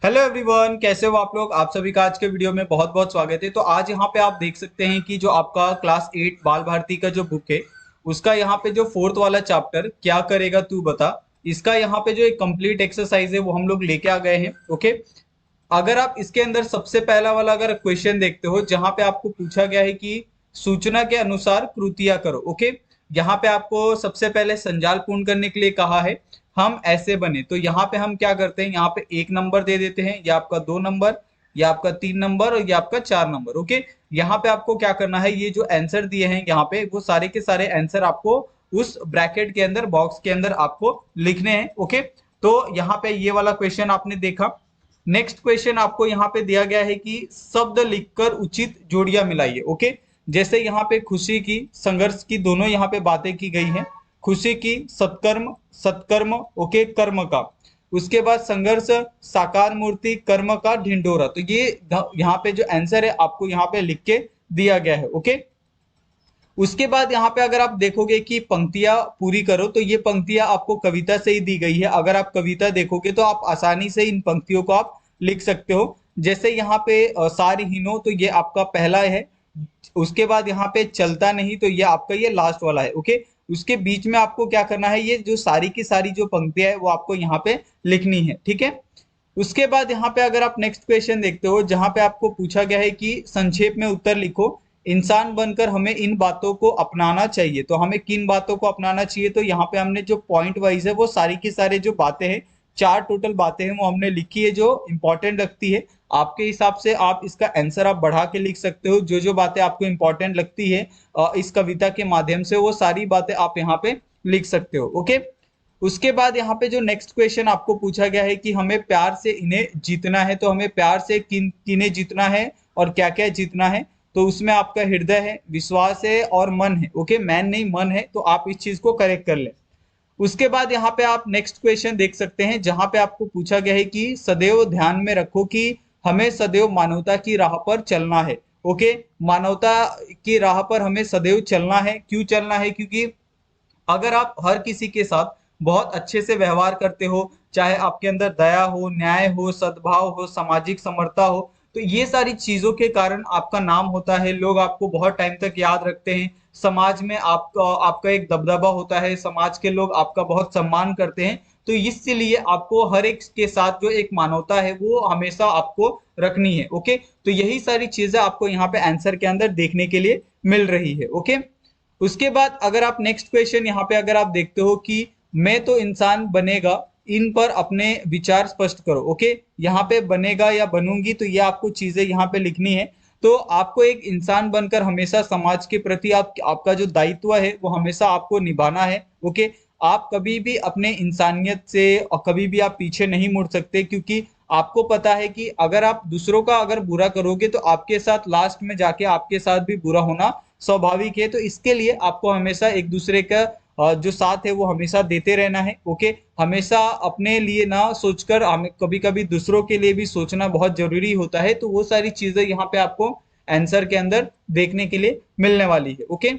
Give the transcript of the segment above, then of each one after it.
Hello everyone, कैसे हो आप लोग। आप सभी का आज के वीडियो में बहुत बहुत स्वागत है। तो आज यहाँ पे आप देख सकते हैं कि जो आपका क्लास 8 बाल भारती का जो बुक है उसका यहाँ पे जो फोर्थ वाला चैप्टर क्या करेगा तू बता, इसका यहाँ पे जो एक कंप्लीट एक्सरसाइज है वो हम लोग लेके आ गए हैं। ओके, अगर आप इसके अंदर सबसे पहला वाला अगर क्वेश्चन देखते हो जहां पे आपको पूछा गया है कि सूचना के अनुसार कृतियां करो। ओके, यहाँ पे आपको सबसे पहले संजाल पूर्ण करने के लिए कहा है हम ऐसे बने, तो यहाँ पे हम क्या करते हैं, यहाँ पे एक नंबर दे देते हैं, या आपका 2 नंबर, या आपका 3 नंबर, और या आपका 4 नंबर। ओके, यहाँ पे आपको क्या करना है, ये जो आंसर दिए हैं यहाँ पे वो सारे के सारे आंसर आपको उस ब्रैकेट के अंदर बॉक्स के अंदर आपको लिखने हैं। ओके, तो यहाँ पे ये वाला क्वेश्चन आपने देखा। नेक्स्ट क्वेश्चन आपको यहाँ पे दिया गया है कि शब्द लिखकर उचित जोड़ियां मिलाइए। ओके, जैसे यहाँ पे खुशी की संघर्ष की दोनों यहाँ पे बातें की गई हैं। खुशी की सत्कर्म, सत्कर्म ओके कर्म का, उसके बाद संघर्ष साकार मूर्ति कर्म का ढिंडोरा। तो ये यहाँ पे जो आंसर है आपको यहाँ पे लिख के दिया गया है। ओके, उसके बाद यहाँ पे अगर आप देखोगे कि पंक्तियां पूरी करो, तो ये पंक्तियां आपको कविता से ही दी गई है। अगर आप कविता देखोगे तो आप आसानी से इन पंक्तियों को आप लिख सकते हो। जैसे यहाँ पे सारहीनो, तो ये आपका पहला है। उसके बाद यहाँ पे चलता नहीं, तो ये आपका ये लास्ट वाला है। ओके, उसके बीच में आपको क्या करना है, ये जो सारी की सारी जो पंक्तियां है वो आपको यहाँ पे लिखनी है। ठीक है, उसके बाद यहाँ पे अगर आप नेक्स्ट क्वेश्चन देखते हो जहां पे आपको पूछा गया है कि संक्षेप में उत्तर लिखो, इंसान बनकर हमें इन बातों को अपनाना चाहिए। तो हमें किन बातों को अपनाना चाहिए, तो यहाँ पे हमने जो पॉइंट वाइज है वो सारी की सारी जो बातें हैं, 4 टोटल बातें हैं वो हमने लिखी है जो इंपॉर्टेंट लगती है। आपके हिसाब से आप इसका आंसर आप बढ़ा के लिख सकते हो, जो जो बातें आपको इंपॉर्टेंट लगती है इस कविता के माध्यम से वो सारी बातें आप यहाँ पे लिख सकते हो। ओके, उसके बाद यहाँ पे जो नेक्स्ट क्वेश्चन आपको पूछा गया है कि हमें प्यार से इन्हें जीतना है, तो हमें प्यार से किन किन्हें जीतना है और क्या क्या जीतना है। तो उसमें आपका हृदय है, विश्वास है और मन है। ओके, मैन नहीं मन है, तो आप इस चीज को करेक्ट कर लें। उसके बाद यहाँ पे आप नेक्स्ट क्वेश्चन देख सकते हैं जहां पे आपको पूछा गया है कि सदैव ध्यान में रखो कि हमें सदैव मानवता की राह पर चलना है। ओके, मानवता की राह पर हमें सदैव चलना है। क्यों चलना है, क्योंकि अगर आप हर किसी के साथ बहुत अच्छे से व्यवहार करते हो, चाहे आपके अंदर दया हो, न्याय हो, सद्भाव हो, सामाजिक समरता हो, तो ये सारी चीजों के कारण आपका नाम होता है, लोग आपको बहुत टाइम तक याद रखते हैं। समाज में आपका आपका एक दबदबा होता है, समाज के लोग आपका बहुत सम्मान करते हैं। तो इसलिए आपको हर एक के साथ जो एक मानवता है वो हमेशा आपको रखनी है। ओके, तो यही सारी चीजें आपको यहाँ पे आंसर के अंदर देखने के लिए मिल रही है। ओके, उसके बाद अगर आप नेक्स्ट क्वेश्चन यहाँ पे अगर आप देखते हो कि मैं तो इंसान बनेगा, इन पर अपने विचार स्पष्ट करो। ओके, यहाँ पे बनेगा या बनूंगी, तो ये आपको चीजें यहाँ पे लिखनी है। तो आपको एक इंसान बनकर हमेशा समाज के प्रति आपका जो दायित्व है वो हमेशा आपको निभाना है। ओके, आप कभी भी अपने इंसानियत से और कभी भी आप पीछे नहीं मुड़ सकते, क्योंकि आपको पता है कि अगर आप दूसरों का अगर बुरा करोगे तो आपके साथ लास्ट में जाके आपके साथ भी बुरा होना स्वाभाविक है। तो इसके लिए आपको हमेशा एक दूसरे का जो साथ है वो हमेशा देते रहना है। ओके, हमेशा अपने लिए ना सोचकर हमें कभी कभी दूसरों के लिए भी सोचना बहुत जरूरी होता है। तो वो सारी चीजें यहाँ पे आपको आंसर के अंदर देखने के लिए मिलने वाली है। ओके,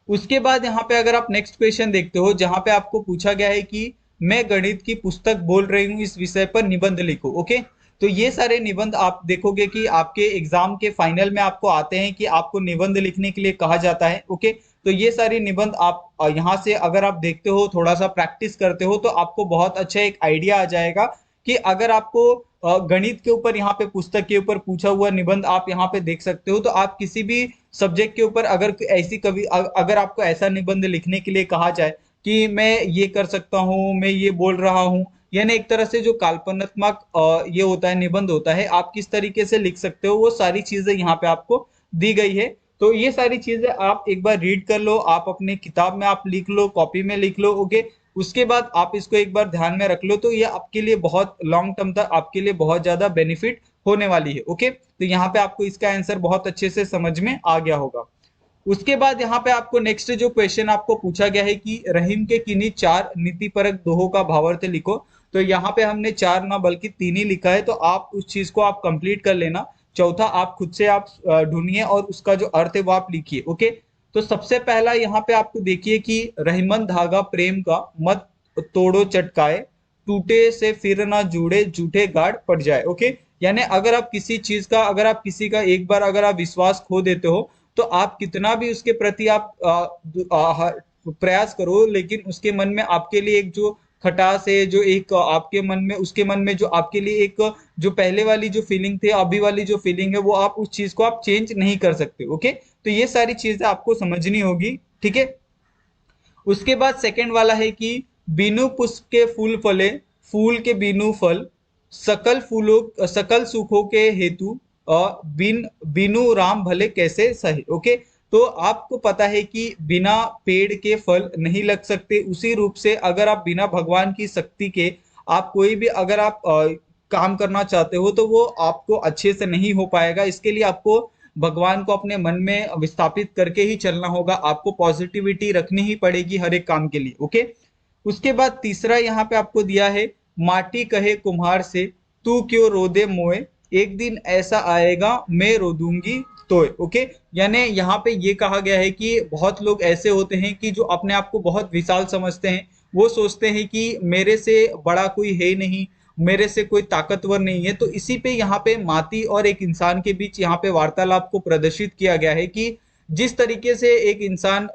उसके बाद यहाँ पे अगर आप नेक्स्ट क्वेश्चन देखते हो जहां पे आपको पूछा गया है कि मैं गणित की पुस्तक बोल रही हूँ, इस विषय पर निबंध लिखो। ओके, तो ये सारे निबंध आप देखोगे कि आपके एग्जाम के फाइनल में आपको आते हैं कि आपको निबंध लिखने के लिए कहा जाता है। ओके, तो ये सारी निबंध आप यहाँ से अगर आप देखते हो, थोड़ा सा प्रैक्टिस करते हो, तो आपको बहुत अच्छा एक आइडिया आ जाएगा कि अगर आपको गणित के ऊपर यहाँ पे पुस्तक के ऊपर पूछा हुआ निबंध आप यहाँ पे देख सकते हो, तो आप किसी भी सब्जेक्ट के ऊपर अगर ऐसी कभी अगर आपको ऐसा निबंध लिखने के लिए कहा जाए कि मैं ये कर सकता हूँ, मैं ये बोल रहा हूँ, यानी एक तरह से जो काल्पनात्मक ये होता है, निबंध होता है, आप किस तरीके से लिख सकते हो वो सारी चीजें यहाँ पे आपको दी गई है। तो ये सारी चीजें आप एक बार रीड कर लो, आप अपने किताब में आप लिख लो, कॉपी में लिख लो। ओके, उसके बाद आप इसको एक बार ध्यान में रख लो, तो ये आपके लिए बहुत लॉन्ग टर्म तक आपके लिए बहुत ज्यादा बेनिफिट होने वाली है। ओके, तो यहाँ पे आपको इसका आंसर बहुत अच्छे से समझ में आ गया होगा। उसके बाद यहाँ पे आपको नेक्स्ट जो क्वेश्चन आपको पूछा गया है कि रहीम के किन्हीं 4 नीतिपरक दोहों का भावार्थ लिखो। तो यहाँ पे हमने 4 ना बल्कि 3 ही लिखा है, तो आप उस चीज को आप कंप्लीट कर लेना। चौथा आप खुद से आप ढूंढिए और उसका जो अर्थ है वो आप लिखिए। ओके, तो सबसे पहला यहाँ पे आपको देखिए कि रहीमन धागा प्रेम का मत तोड़ो चटकाए, टूटे से फिर ना जुड़े झूठे गाढ़ पड़ जाए। ओके, यानी अगर आप किसी चीज का, अगर आप किसी का एक बार अगर आप विश्वास खो देते हो, तो आप कितना भी उसके प्रति आप प्रयास करो, लेकिन उसके मन में आपके लिए एक जो खटास है, जो एक आपके मन में, उसके मन में जो आपके लिए एक जो पहले वाली जो फीलिंग थी, अभी वाली जो फीलिंग है, वो आप उस चीज को आप चेंज नहीं कर सकते। ओके, तो ये सारी चीजें आपको समझनी होगी। ठीक है, उसके बाद सेकंड वाला है कि बिनु पुष्प के फूल फले, फूल के बिनु फल, सकल फूलों सकल सुखों के हेतु, बिनु राम भले कैसे सहे। ओके, तो आपको पता है कि बिना पेड़ के फल नहीं लग सकते, उसी रूप से अगर आप बिना भगवान की शक्ति के आप कोई भी अगर आप काम करना चाहते हो, तो वो आपको अच्छे से नहीं हो पाएगा। इसके लिए आपको भगवान को अपने मन में विस्थापित करके ही चलना होगा, आपको पॉजिटिविटी रखनी ही पड़ेगी हर एक काम के लिए। ओके, उसके बाद तीसरा यहाँ पे आपको दिया है, माटी कहे कुम्हार से, तू क्यों रोदे मोए, एक दिन ऐसा आएगा मैं रो दूंगी तोय। ओके, यानी यहाँ पे ये कहा गया है कि बहुत लोग ऐसे होते हैं कि जो अपने आप को बहुत विशाल समझते हैं, वो सोचते हैं कि मेरे से बड़ा कोई है नहीं, मेरे से कोई ताकतवर नहीं है। तो इसी पे यहाँ पे माटी और एक इंसान के बीच यहाँ पे वार्तालाप को प्रदर्शित किया गया है कि जिस तरीके से एक इंसान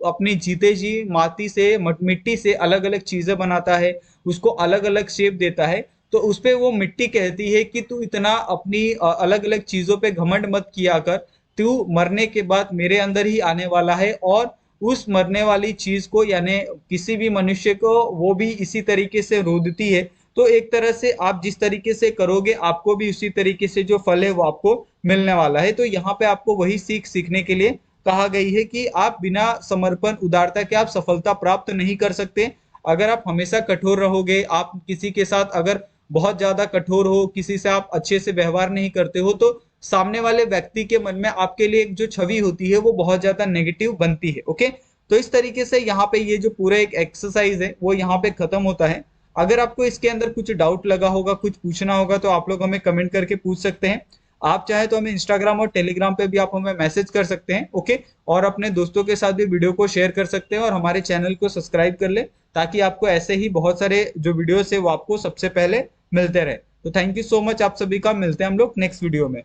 अपनी जीते जी माटी से मिट्टी से अलग अलग चीजें बनाता है, उसको अलग अलग शेप देता है, तो उस पे वो मिट्टी कहती है कि तू इतना अपनी अलग अलग चीजों पे घमंड मत किया कर, तू मरने के बाद मेरे अंदर ही आने वाला है, और उस मरने वाली चीज को यानी किसी भी मनुष्य को वो भी इसी तरीके से रोदती है। तो एक तरह से आप जिस तरीके से करोगे, आपको भी उसी तरीके से जो फल है वो आपको मिलने वाला है। तो यहाँ पे आपको वही सीख सीखने के लिए कहा गई है कि आप बिना समर्पण उदारता के आप सफलता प्राप्त नहीं कर सकते। अगर आप हमेशा कठोर रहोगे, आप किसी के साथ अगर बहुत ज्यादा कठोर हो, किसी से आप अच्छे से व्यवहार नहीं करते हो, तो सामने वाले व्यक्ति के मन में आपके लिए एक जो छवि होती है वो बहुत ज्यादा नेगेटिव बनती है। ओके, तो इस तरीके से यहाँ पे ये जो पूरा एक एक्सरसाइज है वो यहाँ पे खत्म होता है। अगर आपको इसके अंदर कुछ डाउट लगा होगा, कुछ पूछना होगा, तो आप लोग हमें कमेंट करके पूछ सकते हैं। आप चाहे तो हमें इंस्टाग्राम और टेलीग्राम पे भी आप हमें मैसेज कर सकते हैं। ओके, और अपने दोस्तों के साथ भी वीडियो को शेयर कर सकते हैं, और हमारे चैनल को सब्सक्राइब कर ले, ताकि आपको ऐसे ही बहुत सारे जो वीडियोस है वो आपको सबसे पहले मिलते रहे। तो थैंक यू सो मच आप सभी का, मिलते हैं हम लोग नेक्स्ट वीडियो में।